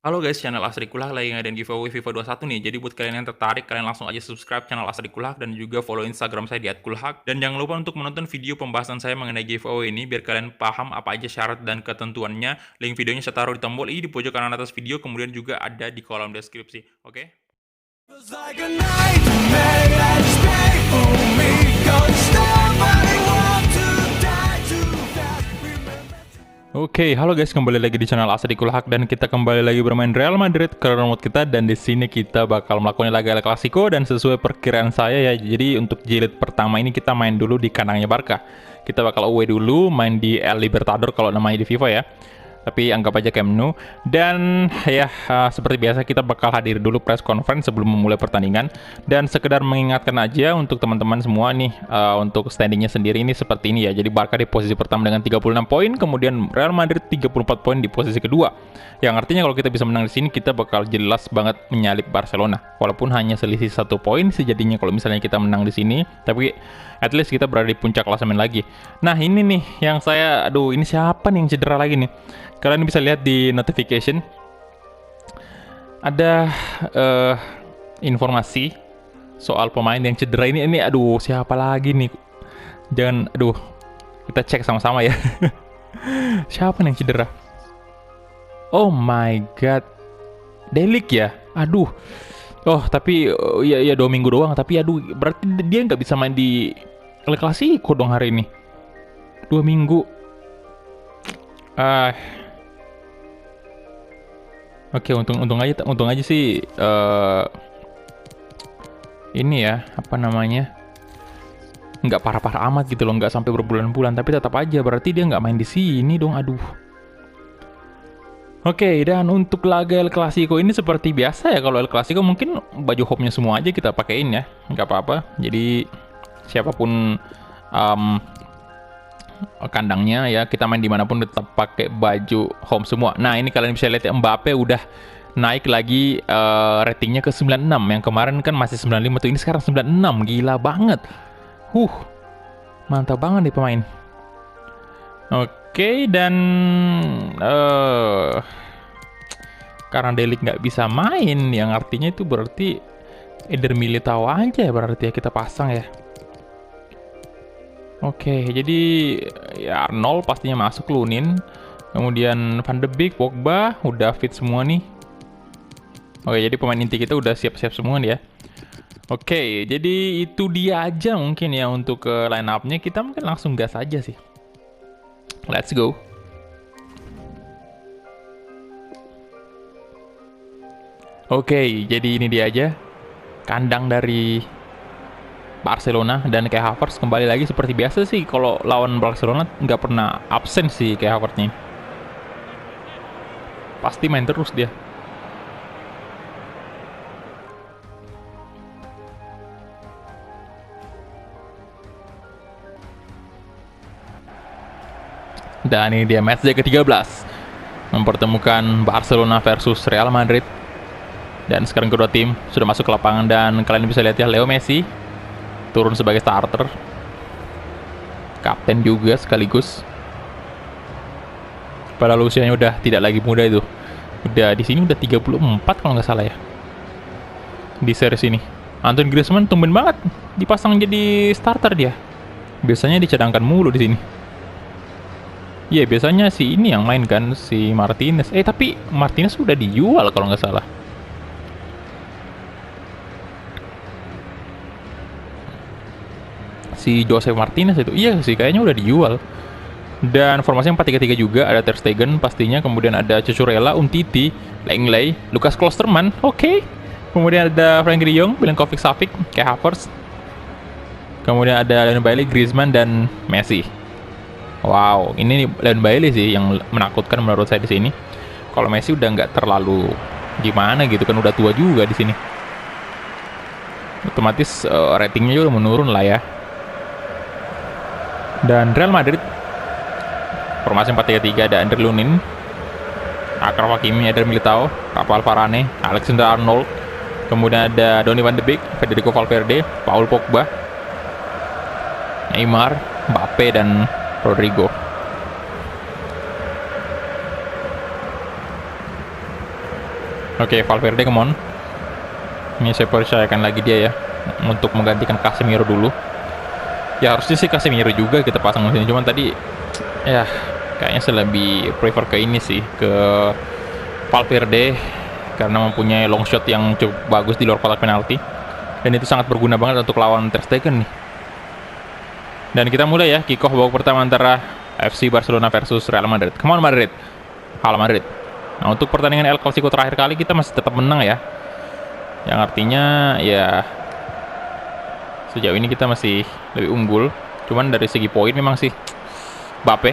Halo guys, channel Asri Kulak lagi ngadain giveaway FIFA 21 nih. Jadi buat kalian yang tertarik, kalian langsung aja subscribe channel Asri Kulak dan juga follow Instagram saya di @kulhak. Dan jangan lupa untuk menonton video pembahasan saya mengenai giveaway ini biar kalian paham apa aja syarat dan ketentuannya. Link videonya saya taruh di tombol i di pojok kanan atas video, kemudian juga ada di kolom deskripsi. Oke? Feels like a nightmare that's painful me. Don't stop, I want to die too fast. Oke, halo guys, kembali lagi di channel Asri Kulhak dan kita kembali lagi bermain Real Madrid ke remote kita, dan di sini kita bakal melakukan laga El Clasico dan sesuai perkiraan saya ya. Jadi untuk jilid pertama ini kita main dulu di kandangnya Barca. Kita bakal away dulu, main di El Libertador kalau namanya di FIFA ya. Tapi anggap aja Camp Nou. Dan ya seperti biasa kita bakal hadir dulu press conference sebelum memulai pertandingan. Dan sekedar mengingatkan aja untuk teman-teman semua nih, untuk standingnya sendiri ini seperti ini ya. Jadi Barca di posisi pertama dengan 36 poin, kemudian Real Madrid 34 poin di posisi kedua. Yang artinya kalau kita bisa menang di sini, kita bakal jelas banget menyalip Barcelona. Walaupun hanya selisih 1 poin sejadinya kalau misalnya kita menang di sini, tapi at least kita berada di puncak klasemen lagi. Nah ini nih yang saya, aduh ini siapa nih yang cedera lagi nih? Kalian bisa lihat di notification ada informasi soal pemain yang cedera ini. Ini aduh siapa lagi nih? Jangan, aduh kita cek sama-sama ya. Siapa nih yang cedera? Oh my god, Delik ya? Aduh. Oh tapi ya 2 minggu doang. Tapi aduh berarti dia nggak bisa main di El Clasico dong hari ini. 2 minggu. Oke, untung aja sih ini ya, apa namanya, nggak parah-parah amat gitu loh, nggak sampai berbulan-bulan, tapi tetap aja berarti dia nggak main di sini dong, aduh. Oke, dan untuk laga El Clasico ini seperti biasa ya, kalau El Clasico mungkin baju home-nya semua aja kita pakein ya, nggak apa-apa. Jadi siapapun kandangnya ya, kita main dimanapun tetap pakai baju home semua. Nah ini kalian bisa lihat ya, Mbappe udah naik lagi ratingnya ke 96. Yang kemarin kan masih 95 tuh, ini sekarang 96. Gila banget. Mantap banget nih pemain. Oke, dan karena Delik nggak bisa main, yang artinya itu berarti Eder Militao aja ya, berarti ya kita pasang ya. Oke, jadi ya Arnold pastinya masuk, Lunin, kemudian Van de Beek, Pogba, udah fit semua nih. Oke, jadi pemain inti kita udah siap-siap semua nih ya. Oke, jadi itu dia aja mungkin ya untuk line up-nya. Kita mungkin langsung gas aja sih. Let's go. Oke, jadi ini dia aja kandang dari Barcelona, dan Kai Havertz kembali lagi seperti biasa sih. Kalau lawan Barcelona nggak pernah absen sih Kai Havertz nih. Pasti main terus dia. Dan ini dia matchday ke-13 mempertemukan Barcelona versus Real Madrid. Dan sekarang kedua tim sudah masuk ke lapangan, dan kalian bisa lihat ya, Leo Messi turun sebagai starter, kapten juga sekaligus. Padahal usianya udah tidak lagi muda itu. Udah di sini udah 34 kalau nggak salah ya. Di series ini. Antoine Griezmann tumben banget dipasang jadi starter dia. Biasanya dicadangkan mulu di sini. Iya, biasanya si ini yang main kan, si Martinez. Tapi Martinez udah dijual kalau nggak salah. Si Joseph Martinez itu, iya sih kayaknya udah dijual. Dan formasinya 4-3-3 juga, ada Ter Stegen pastinya, kemudian ada Cucurella, Umtiti, Lenglet, Lucas Klosterman, oke. Kemudian ada Frenkie de Jong, Milinkovic Savic, Kai Havertz. Kemudian ada Leon Bailey, Griezmann, dan Messi. Wow, ini Leon Bailey sih yang menakutkan menurut saya di sini. Kalau Messi udah nggak terlalu gimana gitu kan, udah tua juga di sini. Otomatis ratingnya juga menurun lah ya. Dan Real Madrid formasi 4-3-3, ada Andre Lunin, Achraf Hakimi, Eder Militao, Rafael Varane, Alexander Arnold, kemudian ada Donny van de Beek, Federico Valverde, Paul Pogba, Neymar, Mbappe, dan Rodrigo. Oke, Valverde, come on. Ini saya percayakan lagi dia ya, untuk menggantikan Casemiro dulu. Ya harusnya sih Casemiro juga kita pasang di sini, cuman tadi ya kayaknya saya lebih prefer ke ini sih, ke Valverde, karena mempunyai long shot yang cukup bagus di luar kotak penalti, dan itu sangat berguna banget untuk lawan Ter Stegen nih. Dan kita mulai ya, kick off babak pertama antara FC Barcelona versus Real Madrid. Come on Madrid. Halo Madrid. Nah, untuk pertandingan El Clasico terakhir kali kita masih tetap menang ya. Yang artinya ya sejauh ini kita masih lebih unggul. Cuman dari segi poin memang sih Mbappe.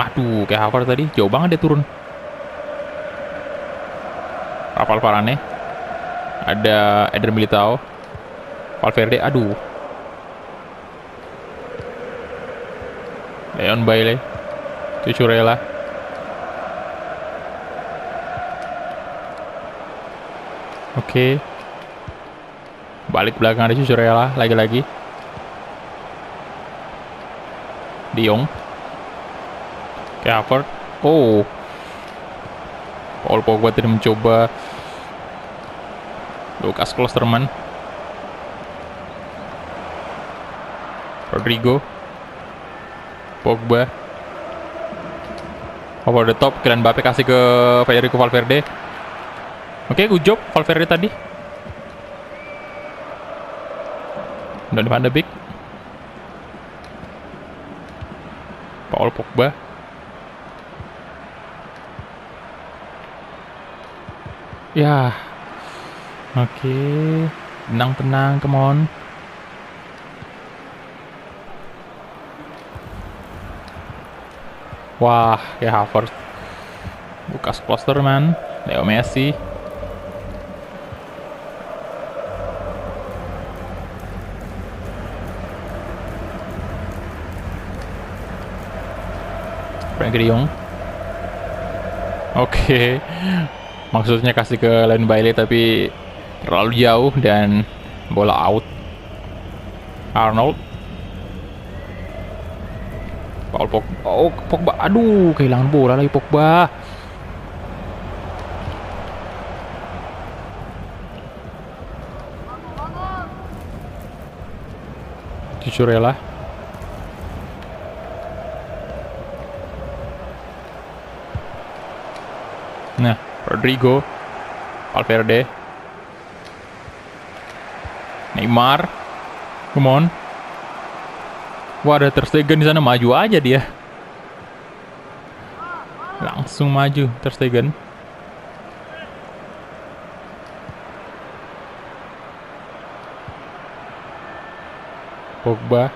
Aduh, kayak Havertz tadi jauh banget dia turun. Rafael Varane. Ada Eder Militao. Valverde, aduh. Leon Bailey. Cucurella. Oke. Balik belakang ada Cucurella lagi-lagi. De Jong. Kayak Havertz. Oh. Paul Pogba tadi mencoba. Lucas Klosterman. Rodrigo. Pogba. Over the top. Kylian Mbappe kasih ke Federico Valverde. Oke, good job Valverde tadi. Donny van de Beek. Paul Pogba. Ya. Oke. Tenang-tenang, come on. Wah, ya Havertz. Lucas Klosterman, Leo Messi. Frenkie de Jong. Oke. Maksudnya kasih ke Leon Bailey tapi terlalu jauh dan bola out. Arnold. Paul Pogba. Oh, Pogba. Aduh, kehilangan bola lagi Pogba. Cucurella. Nah, Rodrigo. Valverde. Neymar. Come on. Wah, ada Ter Stegen di sana, maju aja dia. Langsung maju Ter Stegen. Pogba.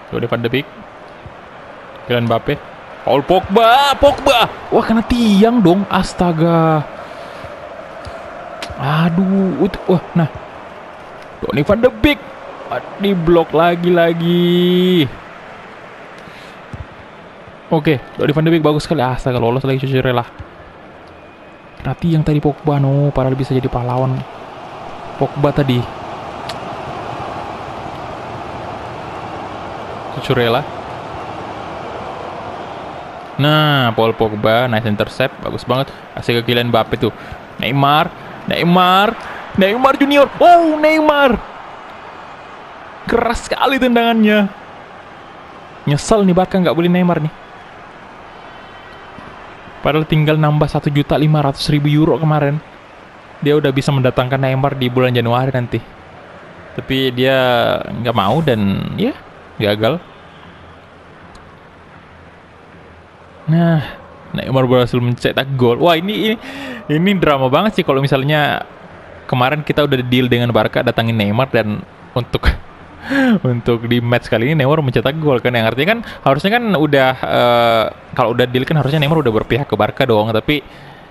Donny van de Beek. Kylian Mbappe. Paul Pogba. Pogba. Wah, kena tiang dong. Astaga. Aduh. Wah, nah. Donny van de Beek di blok lagi. Oke, Donny van de Beek bagus sekali. Astaga, lolos lagi Cucurella. Nanti yang tadi Pogba, no, padahal bisa jadi pahlawan. Pogba tadi. Cucurella. Nah, Paul Pogba, nice intercept, bagus banget. Kasih ke Kylian Mbappe tuh. Neymar Junior. Oh, Neymar. Keras sekali tendangannya. Nyesel nih Barca nggak beli Neymar nih. Padahal tinggal nambah 1.500.000 euro kemarin. Dia udah bisa mendatangkan Neymar di bulan Januari nanti. Tapi dia nggak mau dan ya gagal. Nah, Neymar berhasil mencetak gol. Wah, ini drama banget sih kalau misalnya kemarin kita udah deal dengan Barca datangin Neymar dan untuk di match kali ini Neymar mencetak gol kan, yang artinya kan harusnya kan udah kalau udah deal kan harusnya Neymar udah berpihak ke Barca dong, tapi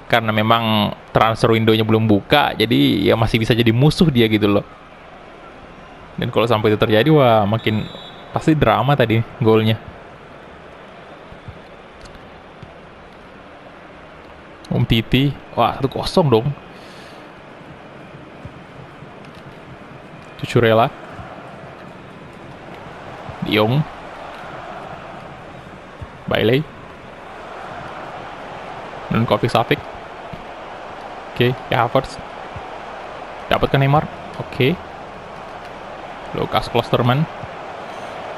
karena memang transfer window-nya belum buka jadi ya masih bisa jadi musuh dia gitu loh. Dan kalau sampai itu terjadi wah makin pasti drama tadi golnya. Titi, wah 1-0 dong. Cucurella. De Jong. Bailey. Milinkovic Savic. Oke, Havertz. Dapatkan Neymar. Oke. Lucas Klosterman.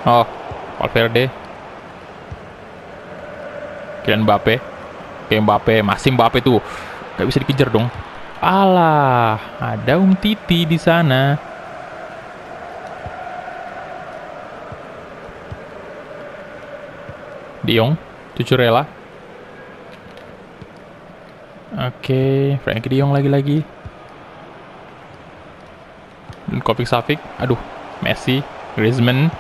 Oh, Valverde. Kylian Mbappe. Oke, Mbappe. Masih Mbappe tuh. Gak bisa dikejar dong. Alah, ada Titi di sana. De Jong, Cucurella. Oke, Frenkie De Jong lagi-lagi. Milinkovic Savic. Aduh, Messi, Griezmann.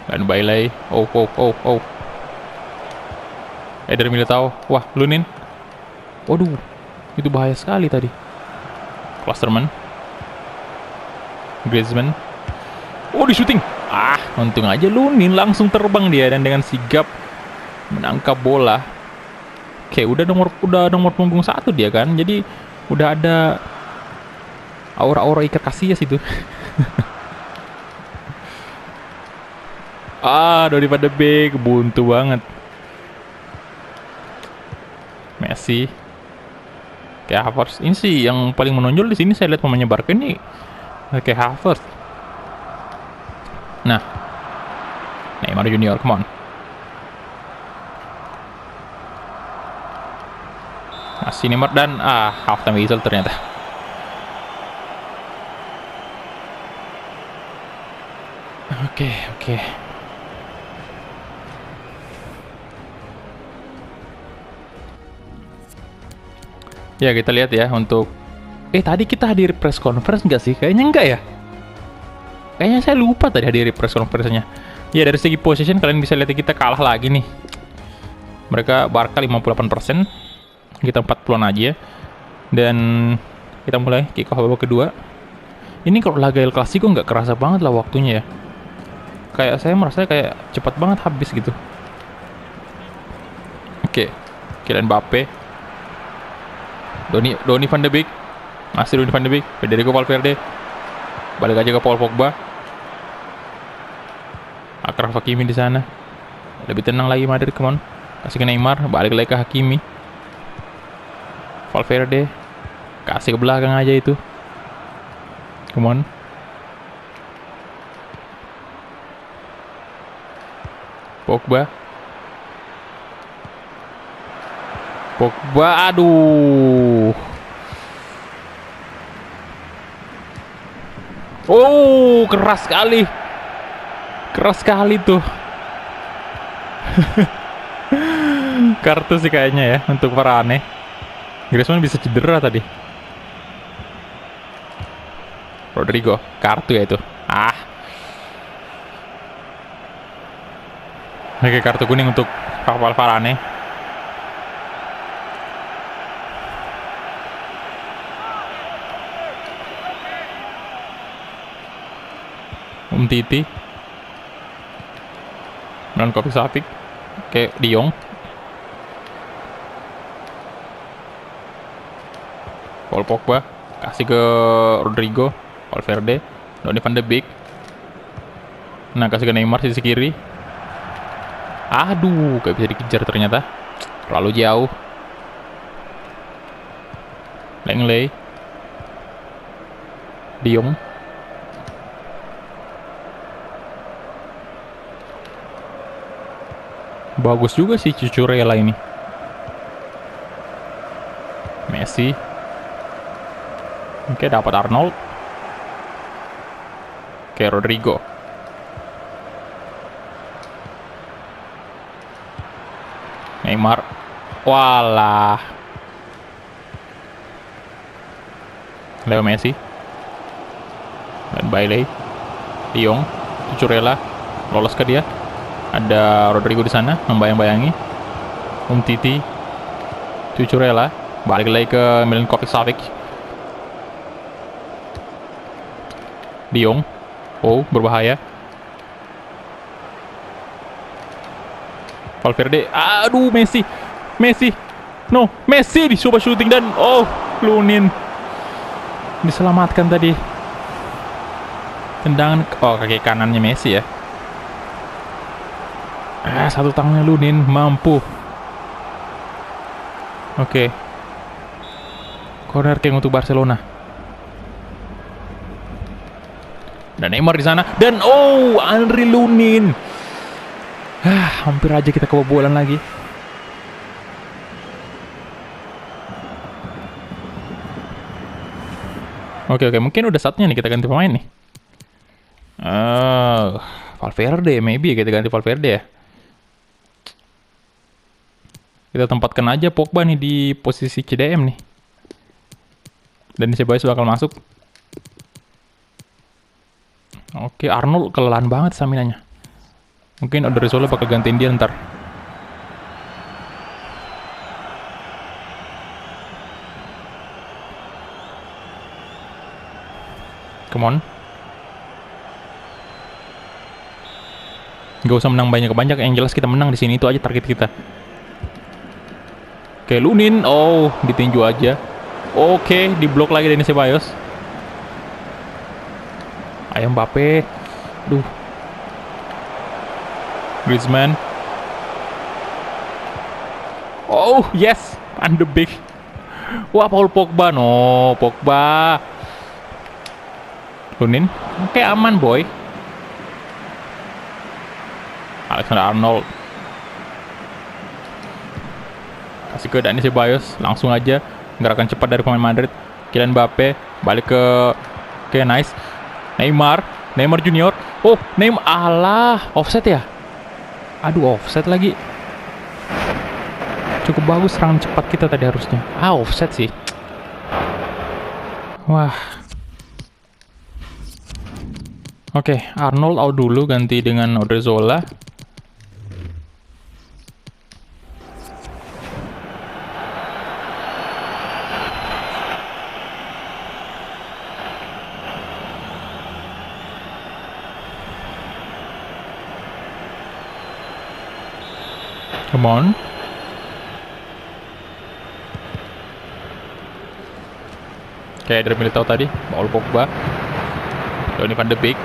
Dan Bailey. Oh. Eder Militao. Wah, Lunin. Waduh, itu bahaya sekali tadi. Klosterman. Griezmann. Oh, di shooting. Ah, untung aja Lunin langsung terbang dia dan dengan sigap menangkap bola. Oke, udah nomor punggung 1 dia kan. Jadi udah ada aura-aura Iker Casillas itu. Daripada big buntu banget. Messi. Kayak Havertz. Ini sih yang paling menonjol di sini saya lihat pemainnya Barca ini kayak Havertz. Nah, Neymar Junior, come on. Masih Neymar dan halftime whistle ternyata. Oke. Ya, kita lihat ya untuk tadi kita hadiri press conference nggak sih? Kayaknya enggak ya. Kayaknya saya lupa tadi hadiri press conference-nya. Ya, dari segi position kalian bisa lihat kita kalah lagi nih. Mereka Barca 58%, kita 40-an aja. Dan kita mulai kick off babak kedua. Ini kalau laga El Clasico nggak kerasa banget lah waktunya ya. Kayak saya merasa kayak cepat banget habis gitu. Oke, Kylian Mbappe. Donny van de Beek. Masih Donny van de Beek. Federico Valverde. Balik aja ke Paul Pogba. Achraf Hakimi di sana. Lebih tenang lagi Madrid, come on. Kasih ke Neymar, balik lagi ke Hakimi. Valverde. Kasih ke belakang aja itu. Come on. Pogba, aduh. Oh, keras sekali tuh. Kartu sih kayaknya ya untuk Varane. Griezmann bisa cedera tadi. Rodrigo, kartu ya itu. Oke, kartu kuning untuk Varane. Titi. Milinkovic Savic. Oke, De Jong. Paul Pogba. Kasih ke Rodrigo. Valverde. Donny van de Beek. Nah, kasih ke Neymar sisi kiri. Aduh, gak bisa dikejar ternyata. Terlalu jauh. Lenglet. De Jong. Bagus juga sih Cucurella ini. Messi. Oke, dapat Arnold. Oke, Rodrigo. Neymar. Walah. Leo Messi. Dan Bailey. De Jong. Cucurella. Lolos ke dia. Ada Rodrigo di sana, membayang-bayangi. Titi. Cucurella. Balik lagi ke Milinkovic Savic. De Jong. Oh, berbahaya. Valverde. Aduh, Messi. No, Messi dicoba shooting dan Lunin diselamatkan tadi. Tendangan kaki kanannya Messi ya. Satu tangannya Lunin mampu Oke. Corner kick untuk Barcelona. Dan Neymar di sana. Dan Andriy Lunin. Hampir aja kita kebobolan lagi. Oke, mungkin udah saatnya nih kita ganti pemain nih. Valverde, maybe kita ganti Valverde ya. Kita tempatkan aja Pogba nih di posisi CDM nih. Dan Ceballos bakal masuk. Oke, Arnold kelelahan banget staminanya. Mungkin Odriozola bakal gantiin dia ntar. Come on. Gak usah menang banyak-banyak, yang jelas kita menang di sini, itu aja target kita. Oke, Lunin. Ditinju aja. Oke, diblok lagi dari Ceballos. Ayo Mbappe. Duh. Griezmann. Yes. Van de Beek. Wah, Paul Pogba. No, Pogba. Lunin. Oke, aman boy. Alexander Arnold. Kasih ke Dani Ceballos. Langsung aja. Gerakan cepat dari pemain Madrid. Kylian Mbappe. Balik ke... Oke, nice. Neymar Junior. Neymar. Alah, offset ya? Aduh, offset lagi. Cukup bagus serangan cepat kita tadi harusnya. Offset sih. Wah. Oke, Arnold out dulu, ganti dengan Odriozola. Come on. Kayak dari Militao tadi, Paul Pogba. Donny van de Beek.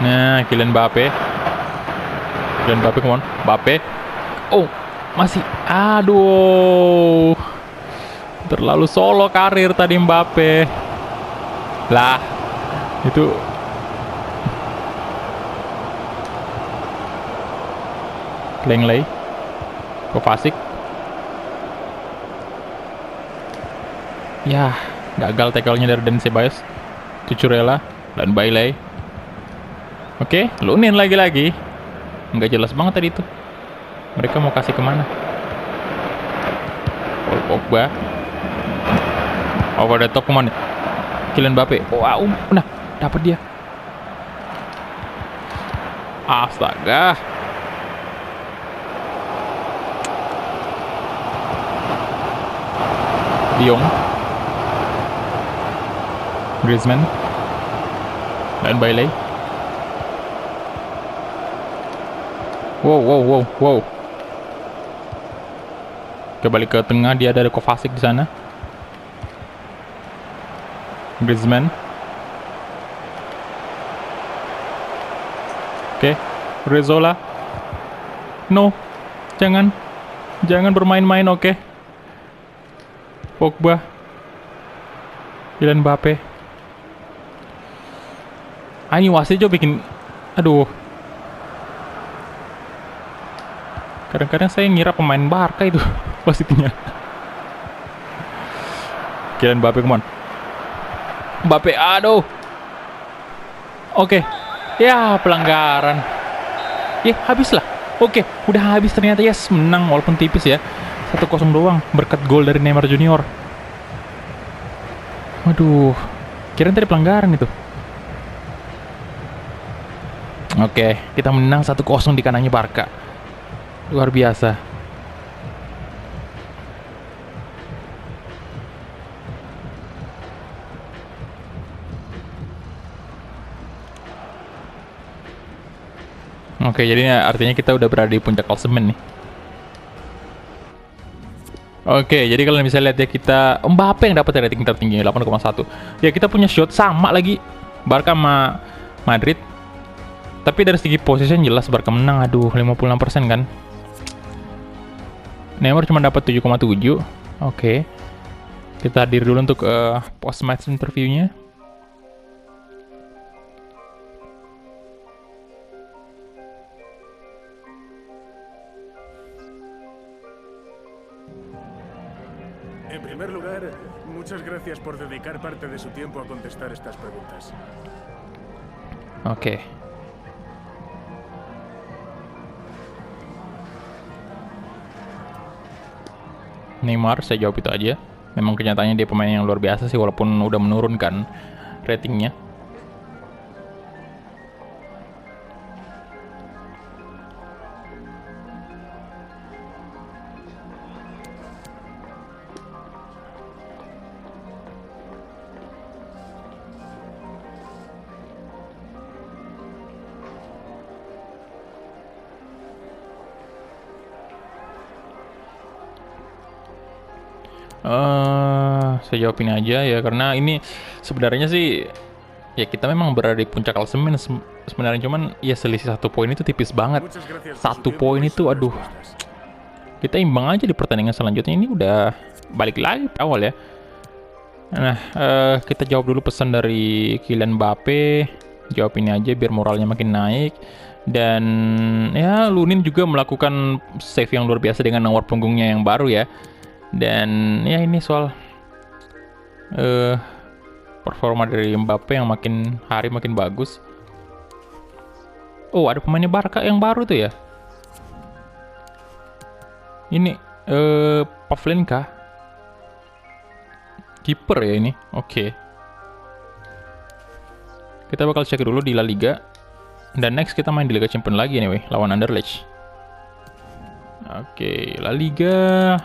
Nah, Kylian Mbappe, come on. Mbappe. Masih. Aduh. Terlalu solo karir tadi Mbappe. Lah, itu Lenglet, Kovacic. Ya, gagal tackle-nya dari Dani Ceballos. Cucurella dan Bailey. Oke, Lunin lagi-lagi. Nggak jelas banget tadi itu. Mereka mau kasih kemana? Paul Pogba. Over the top, kemana? Kylian Mbappe. Nah, dapat dia. Astaga. De Jong, Griezmann, dan Bailey. Wow. Kembali ke tengah, dia ada Kovacic di sana. Griezmann. Oke, Odriozola. No, jangan bermain-main, oke. Pogba, Kylian Mbappe. Ini wasit juga bikin, aduh. Kadang-kadang saya ngira pemain Barca itu wasitnya. Kylian Mbappe, come on. Mbappe, aduh. Oke. Ya, pelanggaran. Habislah. Oke, udah habis ternyata. Yes, menang walaupun tipis ya. 1-0 doang berkat gol dari Neymar Junior. Waduh, kirain tadi pelanggaran itu. Oke, kita menang 1-0 di kandangnya Barca. Luar biasa. Oke, jadi artinya kita udah berada di puncak klasemen nih. Oke, jadi kalian bisa lihat ya, kita Mbappe yang dapat rating tertinggi 8,1. Ya, kita punya shot sama lagi Barca sama Madrid. Tapi dari segi position jelas Barca menang. Aduh, 56% kan. Neymar cuma dapat 7,7. Oke. Kita hadir dulu untuk post match interviewnya. En primer lugar, muchas gracias por dedicar parte de su tiempo a contestar estas preguntas. Oke. Neymar, saya jawab itu aja. Memang kenyataannya dia pemain yang luar biasa sih, walaupun udah menurunkan ratingnya. Saya jawabin aja ya, karena ini sebenarnya sih ya kita memang berada di puncak klasemen sebenarnya, cuman ya selisih 1 poin itu tipis banget. Muchas gracias por su 1 tiempo poin y itu sus aduh, respuestas. kita imbang aja di pertandingan selanjutnya. Ini udah balik lagi awal ya. Nah, kita jawab dulu pesan dari Kylian Mbappe. Jawab ini aja biar moralnya makin naik. Dan ya Lunin juga melakukan save yang luar biasa dengan nomor punggungnya yang baru ya. Dan ya ini soal performa dari Mbappe yang makin hari makin bagus. Oh, ada pemainnya Barca yang baru tuh ya. Ini Pavlenka. Kiper ya ini. Oke. Kita bakal cek dulu di La Liga. Dan next kita main di Liga Champions lagi anyway, lawan Anderlecht. Oke, La Liga.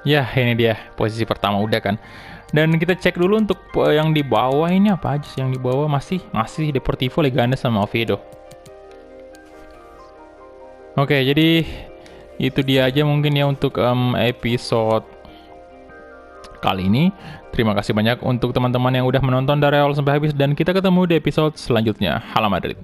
Ya, ini dia posisi pertama udah kan. Dan kita cek dulu untuk yang di bawah ini apa aja sih yang di bawah, masih Deportivo, Leganes sama Oviedo. Oke, jadi itu dia aja mungkin ya untuk episode kali ini. Terima kasih banyak untuk teman-teman yang udah menonton dari awal sampai habis, dan kita ketemu di episode selanjutnya. Hala Madrid.